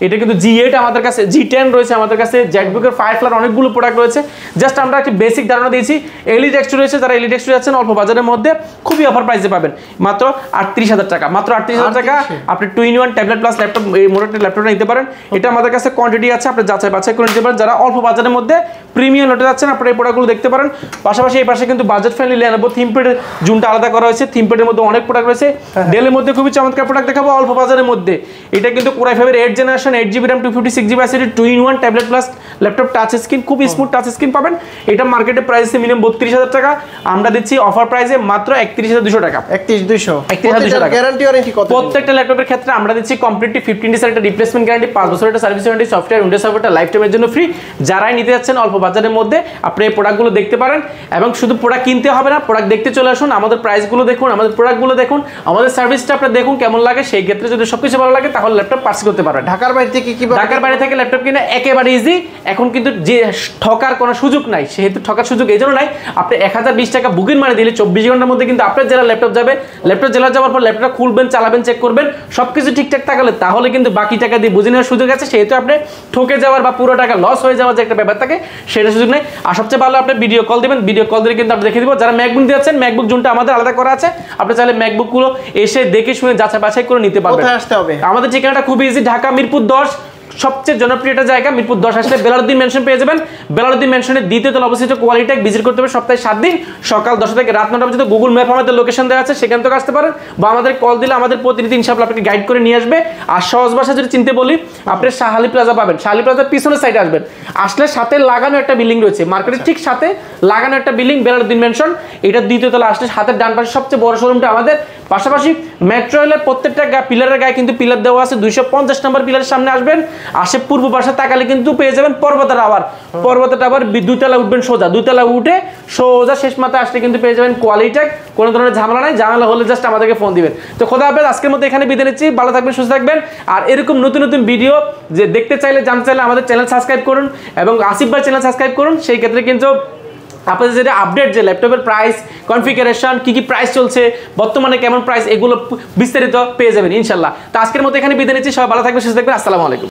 এটা কিন্তু G8 আমাদের কাছে, G10 রয়েছে আমাদের কাছে, জেটবুকের ফায়ারফ্লাই অনেকগুলো প্রোডাক্ট রয়েছে। জাস্ট আমরা একটা বেসিক ধারণা দিয়েছি। এলইডি টেক্সচার রয়েছে, যারা এলইডি টেক্সচার যাচ্ছেন অল্প বাজারের মধ্যে খুবই অফার প্রাইসে পাবেন মাত্র 38,000 টাকা। মাত্র 38,000 টাকা আপনি 2-in-1 ট্যাবলেট প্লাস ল্যাপটপ এই মোডের ল্যাপটপটা নিতে পারেন। এটা আমাদের কাছে কোয়ান্টিটি আছে, আপনি যাচাই বাছাই করে নিতে পারেন। যারা অল্প বাজারের মধ্যে প্রিমিয়াম নোটে যাচ্ছেন আপনারা এই প্রোডাক্টগুলো দেখতে পারেন। পাশাপাশি এই পাশে কিন্তু বাজেট ফ্রেন্ডলি Lenovo থিমপ্যাডের জুনটা আলাদা করা হয়েছে। থিমপ্যাডের মধ্যে অনেক প্রোডাক্ট রয়েছে। ডেলের মধ্যে খুবই চমৎকার প্রোডাক্ট দেখাবো অল্প বাজারের মধ্যে। এটা কিন্তু Core i5 8 generation, 8GB RAM, 256GB SSD, 2-in-1 tablet plus laptop touch screen, খুব স্মুথ টাচ স্ক্রিন পাবেন। এটা মার্কেটে প্রাইস আছে মিনিমাম 32,000 টাকা, আমরা দিচ্ছি অফার প্রাইসে মাত্র 31,200 টাকা। 31,200 টাকা। গ্যারান্টি ওয়ারেন্টি কত? প্রত্যেকটা ল্যাপটপের ক্ষেত্রে আমরা দিচ্ছি কমপ্লিটলি 15 ডেজ একটা রিপ্লেসমেন্ট গ্যারান্টি, 5 বছরের একটা সার্ভিস ওয়ারেন্টি, সফটওয়্যার উইন্ডোজ সাপোর্টটা লাইফ টাইমের জন্য ফ্রি। যারাই নিতে যাচ্ছেন অল্প বাজারের মধ্যে আপনি এই প্রোডাক্টগুলো দেখতে পারেন। এবং শুধু প্রোডাক্ট কিনতে হবে না, প্রোডাক্ট দেখতে চলে আসুন, আমাদের প্রাইসগুলো দেখুন, আমাদের প্রোডাক্টগুলো দেখুন, আমাদের সার্ভিসটা আপনি দেখুন কেমন লাগে। সেই ক্ষেত্রে যদি সবকিছু ভালো লাগে তাহলে ল্যাপটপ পারচেজ করতে পারবেন। ঢাকার বাইরে থেকে ল্যাপটপ কিনে একেবারে ইজি। এখন কিন্তু যে ঠকার কোনো সুযোগ নাই, সেহেতু ঠকার সুযোগ এই জন্য নাই, আপনি 1020 টাকা বুকিং মারি দিলে 24 ঘন্টার মধ্যে কিন্তু আপনার জেলা ল্যাপটপ যাবে। ল্যাপটপ জেলা যাওয়ার পর ল্যাপটপটা খুলবেন, চালাবেন, চেক করবেন, সবকিছু ঠিকঠাক থাকলে তাহলে কিন্তু বাকি টাকা দিয়ে বুঝে নেওয়ার সুযোগ আছে। সেহেতু আপনি ঠকে যাওয়ার বা পুরো টাকা লস হয়ে যাওয়ার যে একটা ব্যাপার থাকে সেটা সুযোগ নেই। আর সবচেয়ে ভালো আপনি ভিডিও কল দিবেন, ভিডিও কল দিলে কিন্তু আপনি দেখে দিব। যারা ম্যাকবুক দিয়ে যাচ্ছেন, ম্যাকবুক জোনটা আমাদের আলাদা করা আছে, আপনি চাইলে ম্যাকবুকগুলো এসে দেখে শুনে যাচাই বাছাই করে নিতে পারবেন। কোথায় আসতে হবে? আমাদের ঠিকানাটা খুব ইজি, ঢাকা মিরপুর 10 সবচেয়ে জনপ্রিয় একটা জায়গা মিরপুর 10 আসলে বেলালউদ্দিন মেনশন পেয়ে যাবেন। বেলালউদ্দিন মেনশনের দ্বিতীয় তলা অবস্থিত কোয়ালিটেক, ভিজিট করতে হবে সপ্তাহে 7 দিন সকাল 10টা থেকে রাত 9টা পর্যন্ত। গুগল ম্যাপ আমাদের লোকেশন দেওয়া আছে, সেখান থেকে আসতে পারেন বা আমাদের কল দিলে আমাদের প্রতিনিধি ইনশাআল্লাহ আপনাকে গাইড করে নিয়ে আসবে। আর সহজ ভাষা যদি চিনতে বলি, আপনি শাহালি প্লাজা পাবেন, শাহালি প্লাজার পিছনের সাইডে আসবেন, আসলে সাথে লাগানো একটা বিল্ডিং রয়েছে, মার্কেটের ঠিক সাথে লাগানো একটা বিল্ডিং বেলালউদ্দিন মেনশন, এটা দ্বিতীয় তলা আসলে হাতের ডান পাশে সবচেয়ে বড় শোরুমটা আমাদের। পাশাপাশি মেট্রো রেলের প্রত্যেকটা পিলারের গায়ে কিন্তু পিলার দেওয়া আছে, 250 নম্বর পিলারের সামনে আসবেন, আসে পূর্ব পাশে তাকালে কিন্তু পেয়ে যাবেন পর্বত টাওয়ার। পর্বত টাওয়ার 2 তলা উঠবেন সোজা, 2 তলা উঠে সোজা শেষ মাথায় আসলে কিন্তু পেয়ে যাবেন কোয়ালিটেক। কোনো ধরনের ঝামেলা নাই, ঝামেলা হলে জাস্ট আমাদেরকে ফোন দিবেন। তো খোদা হাফেজ, আজকের মতো এখানে বিদায় নিচ্ছি, ভালো থাকবেন, সুস্থ থাকবেন। আর এরকম নতুন নতুন ভিডিও যে দেখতে চাইলে, জানতে চাইলে আমাদের চ্যানেল সাবস্ক্রাইব করুন এবং আসিফ ভাই চ্যানেল সাবস্ক্রাইব করুন। সেই ক্ষেত্রে কিন্তু আপনাদের যেটা আপডেট, যে ল্যাপটপের প্রাইস, কনফিগারেশন, কি প্রাইস চলছে, বর্তমানে কেমন প্রাইস, এগুলো বিস্তারিত পেয়ে যাবেন ইনশাল্লাহ। তো আজকের মতো এখানে বিদায় নিচ্ছি, সবাই ভালো থাকবেন, সুস্থ থাকবেন, আসসালামু আলাইকুম।